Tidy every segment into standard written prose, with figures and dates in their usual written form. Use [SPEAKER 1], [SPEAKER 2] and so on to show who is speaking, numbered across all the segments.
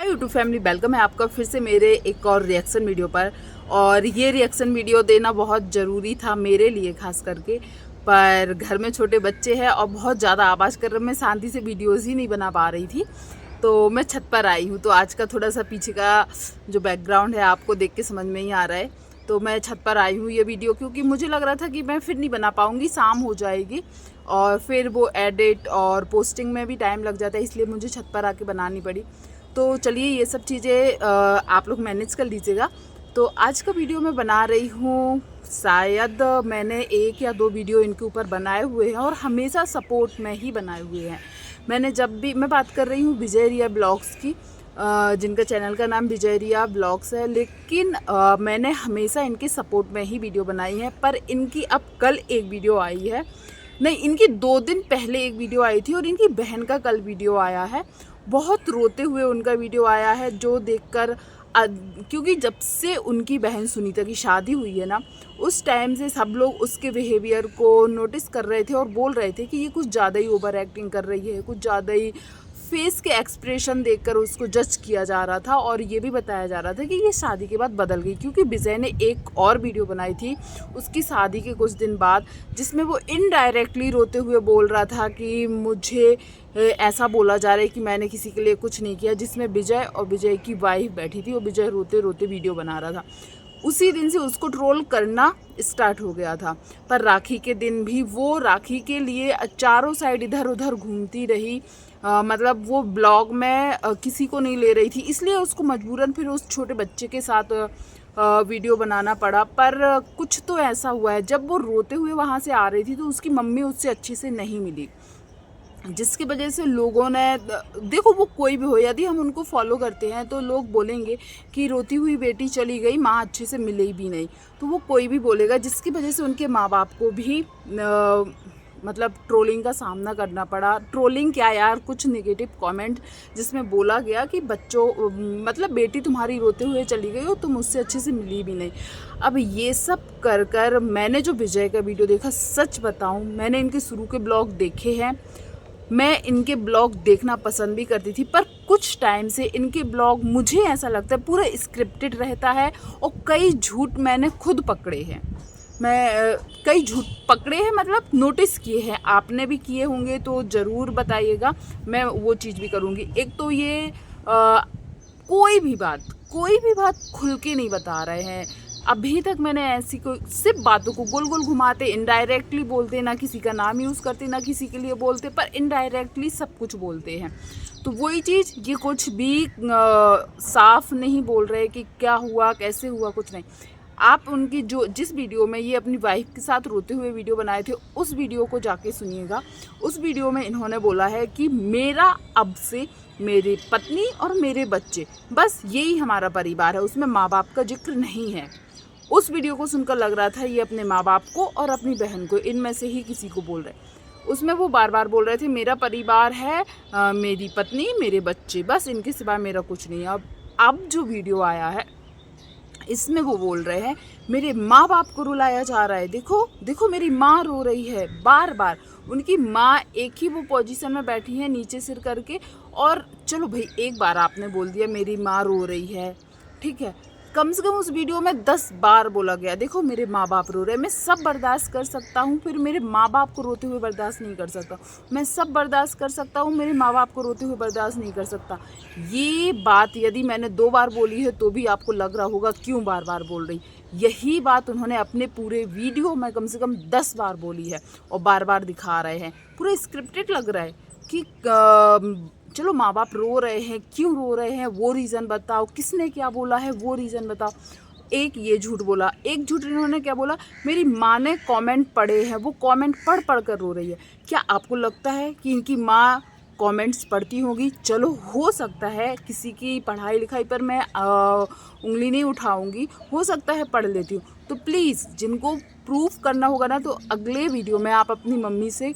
[SPEAKER 1] Hi YouTube family, welcome है आपका फिर से मेरे एक और रिएक्शन वीडियो पर। और ये रिएक्शन वीडियो देना बहुत ज़रूरी था मेरे लिए खास करके, पर घर में छोटे बच्चे हैं और बहुत ज़्यादा आवाज़ कर रहे, मैं शांति से वीडियोज़ ही नहीं बना पा रही थी, तो मैं छत पर आई हूँ। तो आज का थोड़ा सा पीछे का जो बैकग्राउंड है आपको देख के समझ में ही आ रहा है। तो मैं छत पर आई हूँ ये वीडियो क्योंकि मुझे लग रहा था कि मैं फिर नहीं बना पाऊँगी, शाम हो जाएगी और फिर वो एडिट और पोस्टिंग में भी टाइम लग जाता है, इसलिए मुझे छत पर आके बनानी पड़ी। तो चलिए ये सब चीज़ें आप लोग मैनेज कर लीजिएगा। तो आज का वीडियो मैं बना रही हूँ, शायद मैंने 1 या 2 वीडियो इनके ऊपर बनाए हुए हैं और हमेशा सपोर्ट में ही बनाए हुए हैं। मैंने जब भी, मैं बात कर रही हूँ विजय रिया ब्लॉग्स की, जिनका चैनल का नाम विजय रिया ब्लॉग्स है, लेकिन मैंने हमेशा इनके सपोर्ट में ही वीडियो बनाई है। पर इनकी अब कल एक वीडियो आई है, नहीं इनकी 2 दिन पहले एक वीडियो आई थी और इनकी बहन का कल वीडियो आया है। बहुत रोते हुए उनका वीडियो आया है, जो देखकर क्योंकि जब से उनकी बहन सुनीता की शादी हुई है ना, उस टाइम से सब लोग उसके बिहेवियर को नोटिस कर रहे थे और बोल रहे थे कि ये कुछ ज़्यादा ही ओवर एक्टिंग कर रही है, कुछ ज़्यादा ही फेस के एक्सप्रेशन देखकर उसको जज किया जा रहा था। और ये भी बताया जा रहा था कि ये शादी के बाद बदल गई, क्योंकि विजय ने एक और वीडियो बनाई थी उसकी शादी के कुछ दिन बाद, जिसमें वो इनडायरेक्टली रोते हुए बोल रहा था कि मुझे ऐसा बोला जा रहा है कि मैंने किसी के लिए कुछ नहीं किया, जिसमें विजय और विजय की वाइफ बैठी थी और विजय रोते रोते वीडियो बना रहा था। उसी दिन से उसको ट्रोल करना स्टार्ट हो गया था। पर राखी के दिन भी वो राखी के लिए चारों साइड इधर उधर घूमती रही, मतलब वो ब्लॉग में किसी को नहीं ले रही थी, इसलिए उसको मजबूरन फिर उस छोटे बच्चे के साथ वीडियो बनाना पड़ा। पर कुछ तो ऐसा हुआ है, जब वो रोते हुए वहाँ से आ रही थी तो उसकी मम्मी उससे अच्छे से नहीं मिली, जिसकी वजह से लोगों ने, देखो वो कोई भी हो, यदि हम उनको फॉलो करते हैं तो लोग बोलेंगे कि रोती हुई बेटी चली गई, माँ अच्छे से मिली भी नहीं, तो वो कोई भी बोलेगा, जिसकी वजह से उनके माँ बाप को भी मतलब ट्रोलिंग का सामना करना पड़ा। ट्रोलिंग क्या यार, कुछ नेगेटिव कमेंट जिसमें बोला गया कि बच्चों, मतलब बेटी तुम्हारी रोते हुए चली गई हो, तुम उससे अच्छे से मिली भी नहीं। अब ये सब कर कर मैंने जो विजय का वीडियो देखा, सच बताऊं मैंने इनके शुरू के ब्लॉग देखे हैं, मैं इनके ब्लॉग देखना पसंद भी करती थी, पर कुछ टाइम से इनके ब्लॉग मुझे ऐसा लगता है पूरा स्क्रिप्टेड रहता है और कई झूठ मैंने खुद पकड़े हैं। मैं कई झूठ पकड़े हैं, मतलब नोटिस किए हैं, आपने भी किए होंगे तो ज़रूर बताइएगा, मैं वो चीज़ भी करूँगी। एक तो ये कोई भी बात खुल के नहीं बता रहे हैं। अभी तक मैंने ऐसी कोई, सिर्फ बातों को गोल गोल घुमाते, इनडायरेक्टली बोलते, ना किसी का नाम यूज़ करते, ना किसी के लिए बोलते, पर इनडायरेक्टली सब कुछ बोलते हैं। तो वही चीज़, ये कुछ भी साफ नहीं बोल रहे कि क्या हुआ कैसे हुआ, कुछ नहीं। आप उनकी जो जिस वीडियो में ये अपनी वाइफ के साथ रोते हुए वीडियो बनाए थे, उस वीडियो को जाके सुनिएगा। उस वीडियो में इन्होंने बोला है कि मेरा अब से मेरी पत्नी और मेरे बच्चे, बस यही हमारा परिवार है, उसमें माँ बाप का जिक्र नहीं है। उस वीडियो को सुनकर लग रहा था ये अपने माँ बाप को और अपनी बहन को, इनमें से ही किसी को बोल रहे। उसमें वो बार बार बोल रहे थे मेरा परिवार है, मेरी पत्नी, मेरे बच्चे, बस इनके सिवा मेरा कुछ नहीं है। अब जो वीडियो आया है इसमें वो बोल रहे हैं मेरे माँ बाप को रुलाया जा रहा है, देखो मेरी माँ रो रही है बार बार। उनकी माँ एक ही वो पोजीशन में बैठी है नीचे सिर करके, और चलो भाई एक बार आपने बोल दिया मेरी माँ रो रही है, ठीक है, कम से कम उस वीडियो में 10 बार बोला गया देखो मेरे माँ बाप रो रहे हैं। मैं सब बर्दाश्त कर सकता हूँ, फिर मेरे माँ बाप को रोते हुए बर्दाश्त नहीं कर सकता। मैं सब बर्दाश्त कर सकता हूँ, मेरे माँ बाप को रोते हुए बर्दाश्त नहीं कर सकता। ये बात यदि मैंने 2 बार बोली है तो भी आपको लग रहा होगा क्यों बार बार बोल रही। यही बात उन्होंने अपने पूरे वीडियो में कम से कम 10 बार बोली है और बार बार दिखा रहे हैं। पूरा स्क्रिप्टेड लग रहा है कि चलो माँ बाप रो रहे हैं, क्यों रो रहे हैं वो रीज़न बताओ, किसने क्या बोला है वो रीज़न बताओ। एक ये झूठ बोला, एक झूठ इन्होंने क्या बोला, मेरी माँ ने कमेंट पढ़े हैं, वो कमेंट पढ़ पढ़ कर रो रही है। क्या आपको लगता है कि इनकी माँ कमेंट्स पढ़ती होगी? चलो हो सकता है, किसी की पढ़ाई लिखाई पर मैं उंगली नहीं उठाऊंगी, हो सकता है पढ़ लेती हूँ। तो प्लीज़ जिनको प्रूफ करना होगा ना, तो अगले वीडियो में आप अपनी मम्मी से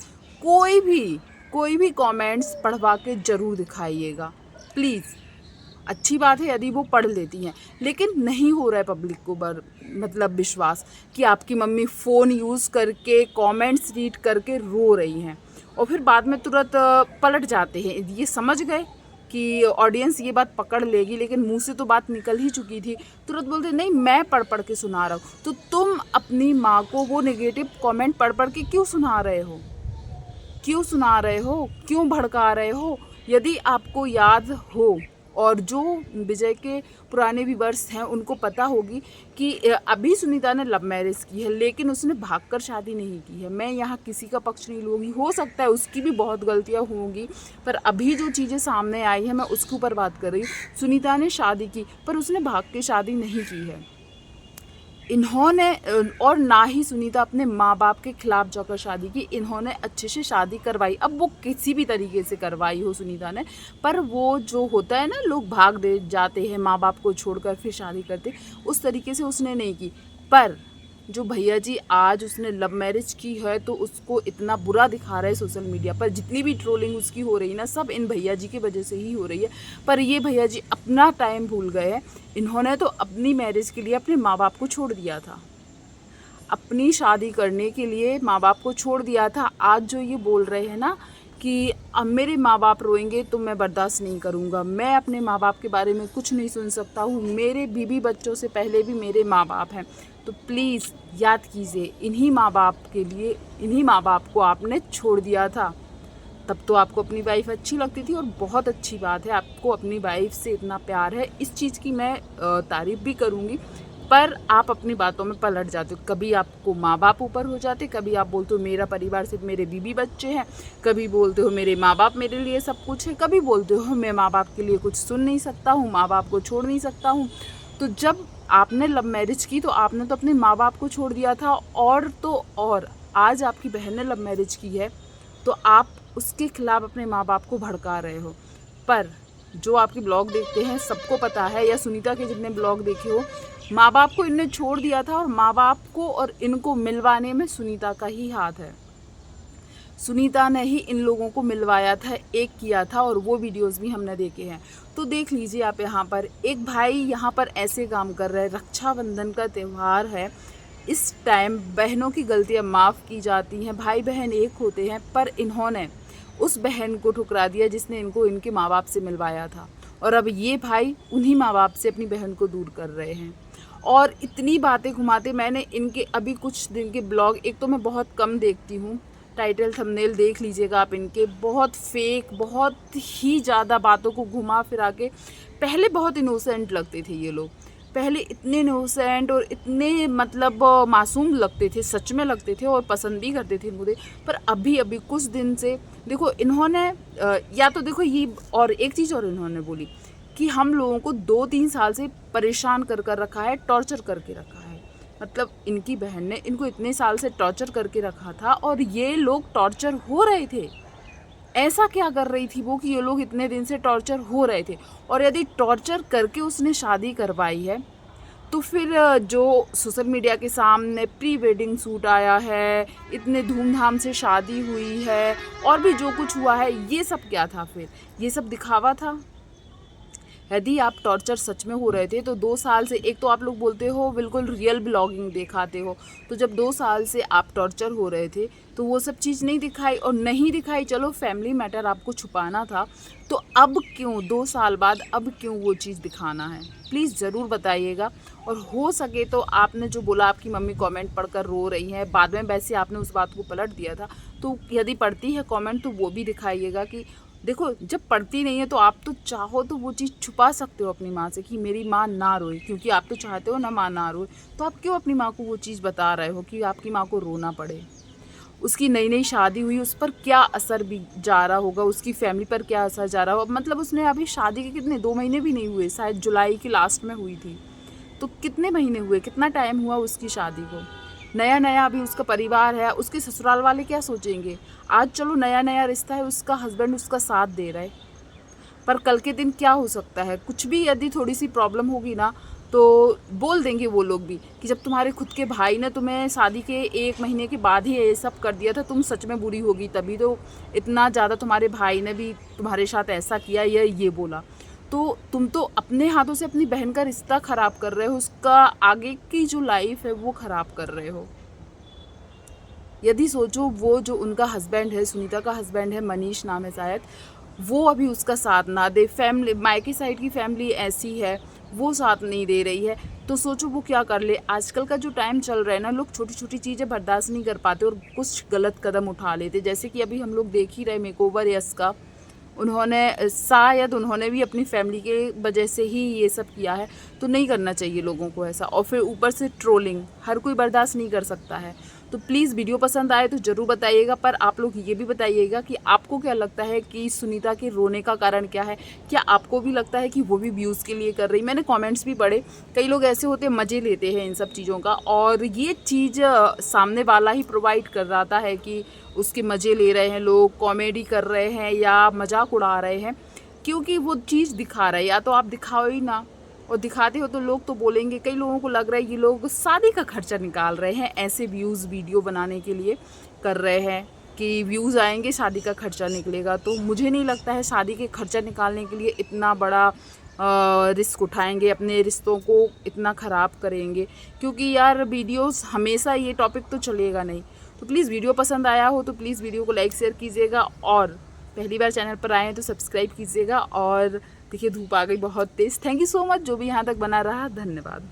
[SPEAKER 1] कोई भी कमेंट्स पढ़वा के ज़रूर दिखाइएगा प्लीज़। अच्छी बात है यदि वो पढ़ लेती हैं, लेकिन नहीं हो रहा है पब्लिक को मतलब विश्वास कि आपकी मम्मी फ़ोन यूज़ करके कमेंट्स रीड करके रो रही हैं और फिर बाद में तुरंत पलट जाते हैं। ये समझ गए कि ऑडियंस ये बात पकड़ लेगी, लेकिन मुंह से तो बात निकल ही चुकी थी। तुरंत बोलते नहीं मैं पढ़ पढ़ के सुना रहा हूँ। तो तुम अपनी माँ को वो नेगेटिव कमेंट पढ़ पढ़ के क्यों सुना रहे हो, क्यों सुना रहे हो, क्यों भड़का रहे हो? यदि आपको याद हो, और जो विजय के पुराने व्यूअर्स हैं उनको पता होगी कि अभी सुनीता ने लव मैरिज की है, लेकिन उसने भागकर शादी नहीं की है। मैं यहाँ किसी का पक्ष नहीं लूँगी, हो सकता है उसकी भी बहुत गलतियाँ होंगी, पर अभी जो चीज़ें सामने आई हैं मैं उसके ऊपर बात कर रही हूँ। सुनीता ने शादी की, पर उसने भाग के शादी नहीं की है। इन्होंने, और ना ही सुनीता अपने माँ बाप के खिलाफ जाकर शादी की, इन्होंने अच्छे से शादी करवाई। अब वो किसी भी तरीके से करवाई हो सुनीता ने, पर वो जो होता है ना, लोग भाग दे जाते हैं माँ बाप को छोड़कर फिर शादी करते, उस तरीके से उसने नहीं की। पर जो भैया जी आज उसने लव मैरिज की है तो उसको इतना बुरा दिखा रहा है सोशल मीडिया पर, जितनी भी ट्रोलिंग उसकी हो रही है ना, सब इन भैया जी की वजह से ही हो रही है। पर ये भैया जी अपना टाइम भूल गए हैं। इन्होंने तो अपनी मैरिज के लिए अपने माँ बाप को छोड़ दिया था, अपनी शादी करने के लिए माँ बाप को छोड़ दिया था। आज जो ये बोल रहे हैं ना कि अब मेरे माँ बाप रोएंगे तो मैं बर्दाश्त नहीं करूँगा, मैं अपने माँ बाप के बारे में कुछ नहीं सुन सकता हूँ, मेरे बीवी बच्चों से पहले भी मेरे माँ बाप हैं। तो प्लीज़ याद कीजिए, इन्हीं माँ बाप के लिए, इन्हीं माँ बाप को आपने छोड़ दिया था। तब तो आपको अपनी वाइफ अच्छी लगती थी, और बहुत अच्छी बात है आपको अपनी वाइफ से इतना प्यार है, इस चीज़ की मैं तारीफ़ भी करूँगी। पर आप अपनी बातों में पलट जाते हो, कभी आपको माँ बाप ऊपर हो जाते, कभी आप बोलते हो मेरा परिवार सिर्फ मेरे बीवी बच्चे हैं, कभी बोलते हो मेरे माँ बाप मेरे लिए सब कुछ है, कभी बोलते हो मैं माँ बाप के लिए कुछ सुन नहीं सकता हूँ, माँ बाप को छोड़ नहीं सकता हूँ। तो जब आपने लव मैरिज की तो आपने तो अपने माँ बाप को छोड़ दिया था, और तो और आज आपकी बहन ने लव मैरिज की है तो आप उसके खिलाफ अपने माँ बाप को भड़का रहे हो। पर जो आपके ब्लॉग देखते हैं सबको पता है, या सुनीता के जितने ब्लॉग देखे हो, माँ बाप को इनने छोड़ दिया था, और माँ बाप को और इनको मिलवाने में सुनीता का ही हाथ है। सुनीता ने ही इन लोगों को मिलवाया था, एक किया था, और वो वीडियोस भी हमने देखे हैं। तो देख लीजिए आप, यहाँ पर एक भाई यहाँ पर ऐसे काम कर रहे हैं। रक्षाबंधन का त्यौहार है, इस टाइम बहनों की गलतियाँ माफ़ की जाती हैं, भाई बहन एक होते हैं, पर इन्होंने उस बहन को ठुकरा दिया जिसने इनको इनके माँ बाप से मिलवाया था, और अब ये भाई उन्हीं माँ बाप से अपनी बहन को दूर कर रहे हैं। और इतनी बातें घुमाते, मैंने इनके अभी कुछ दिन के ब्लॉग, एक तो मैं बहुत कम देखती हूँ, टाइटल थंबनेल देख लीजिएगा आप इनके, बहुत फेक, बहुत ही ज़्यादा बातों को घुमा फिरा के। पहले बहुत इनोसेंट लगते थे ये लोग, पहले इतने इनोसेंट और इतने मतलब मासूम लगते थे, सच में लगते थे, और पसंद भी करते थे मुझे। पर अभी अभी कुछ दिन से देखो इन्होंने या तो देखो ये, और एक चीज़ और इन्होंने बोली कि हम लोगों को 2-3 साल से परेशान कर कर रखा है, टॉर्चर करके रखा है। मतलब इनकी बहन ने इनको इतने साल से टॉर्चर करके रखा था, और ये लोग टॉर्चर हो रहे थे। ऐसा क्या कर रही थी वो कि ये लोग इतने दिन से टॉर्चर हो रहे थे? और यदि टॉर्चर करके उसने शादी करवाई है, तो फिर जो सोशल मीडिया के सामने प्री वेडिंग शूट आया है, इतने धूमधाम से शादी हुई है, और भी जो कुछ हुआ है, ये सब क्या था? फिर ये सब दिखावा था। यदि आप टॉर्चर सच में हो रहे थे तो 2 साल से, एक तो आप लोग बोलते हो बिल्कुल रियल ब्लॉगिंग दिखाते हो, तो जब 2 साल से आप टॉर्चर हो रहे थे तो वो सब चीज़ नहीं दिखाई, और नहीं दिखाई, चलो फैमिली मैटर आपको छुपाना था, तो अब क्यों 2 साल बाद अब क्यों वो चीज़ दिखाना है? प्लीज़ ज़रूर बताइएगा। और हो सके तो आपने जो बोला आपकी मम्मी कमेंट पढ़कर रो रही हैं, बाद में वैसे आपने उस बात को पलट दिया था, तो यदि पढ़ती है कमेंट तो वो भी दिखाइएगा कि देखो जब पढ़ती नहीं है तो आप तो चाहो तो वो चीज़ छुपा सकते हो अपनी माँ से कि मेरी माँ ना रोए, क्योंकि आप तो चाहते हो ना माँ ना रोए, तो आप क्यों अपनी माँ को वो चीज़ बता रहे हो कि आपकी माँ को रोना पड़े? उसकी नई नई शादी हुई, उस पर क्या असर भी जा रहा होगा, उसकी फैमिली पर क्या असर जा रहा होगा। मतलब उसने अभी शादी के कितने 2 महीने भी नहीं हुए, शायद जुलाई की लास्ट में हुई थी, तो कितने महीने हुए, कितना टाइम हुआ उसकी शादी को? नया नया अभी उसका परिवार है, उसके ससुराल वाले क्या सोचेंगे? आज चलो नया नया रिश्ता है, उसका हस्बैंड उसका साथ दे रहा है, पर कल के दिन क्या हो सकता है? कुछ भी यदि थोड़ी सी प्रॉब्लम होगी ना तो बोल देंगे वो लोग भी कि जब तुम्हारे खुद के भाई ने तुम्हें शादी के 1 महीने के बाद ही ये सब कर दिया था, तुम सच में बुरी होगी, तभी तो इतना ज़्यादा तुम्हारे भाई ने भी तुम्हारे साथ ऐसा किया या ये बोला। तो तुम तो अपने हाथों से अपनी बहन का रिश्ता ख़राब कर रहे हो, उसका आगे की जो लाइफ है वो ख़राब कर रहे हो। यदि सोचो वो जो उनका हस्बैंड है, सुनीता का हस्बैंड है, मनीष नाम है शायद, वो अभी उसका साथ ना दे, फैमिली मायके साइड की फैमिली ऐसी है, वो साथ नहीं दे रही है, तो सोचो वो क्या कर ले। आजकल का जो टाइम चल रहा है ना, लोग छोटी छोटी चीज़ें बर्दाश्त नहीं कर पाते और कुछ गलत कदम उठा लेते। जैसे कि अभी हम लोग देख ही रहे मेकओवर यस का, उन्होंने भी अपनी फैमिली के वजह से ही ये सब किया है, तो नहीं करना चाहिए लोगों को ऐसा। और फिर ऊपर से ट्रोलिंग हर कोई बर्दाश्त नहीं कर सकता है। तो प्लीज़ वीडियो पसंद आए तो ज़रूर बताइएगा, पर आप लोग ये भी बताइएगा कि आपको क्या लगता है कि सुनीता के रोने का कारण क्या है। क्या आपको भी लगता है कि वो भी व्यूज़ के लिए कर रही? मैंने कमेंट्स भी पढ़े, कई लोग ऐसे होते मज़े लेते हैं इन सब चीज़ों का, और ये चीज़ सामने वाला ही प्रोवाइड कर रहा है कि उसके मज़े ले रहे हैं लोग, कॉमेडी कर रहे हैं या मजाक उड़ा रहे हैं, क्योंकि वो चीज़ दिखा रहा है। या तो आप दिखाओ ही ना, और दिखाते हो तो लोग तो बोलेंगे। कई लोगों को लग रहा है ये लोग शादी का खर्चा निकाल रहे हैं, ऐसे व्यूज़ वीडियो बनाने के लिए कर रहे हैं कि व्यूज़ आएंगे, शादी का खर्चा निकलेगा। तो मुझे नहीं लगता है शादी के खर्चा निकालने के लिए इतना बड़ा रिस्क उठाएंगे, अपने रिश्तों को इतना ख़राब करेंगे, क्योंकि यार वीडियोस हमेशा ये टॉपिक तो चलेगा नहीं। तो प्लीज़ वीडियो पसंद आया हो तो प्लीज़ वीडियो को लाइक शेयर कीजिएगा, और पहली बार चैनल पर आए हैं तो सब्सक्राइब कीजिएगा। और देखिए धूप आ गई बहुत तेज़। थैंक यू सो मच जो भी यहाँ तक बना रहा, धन्यवाद।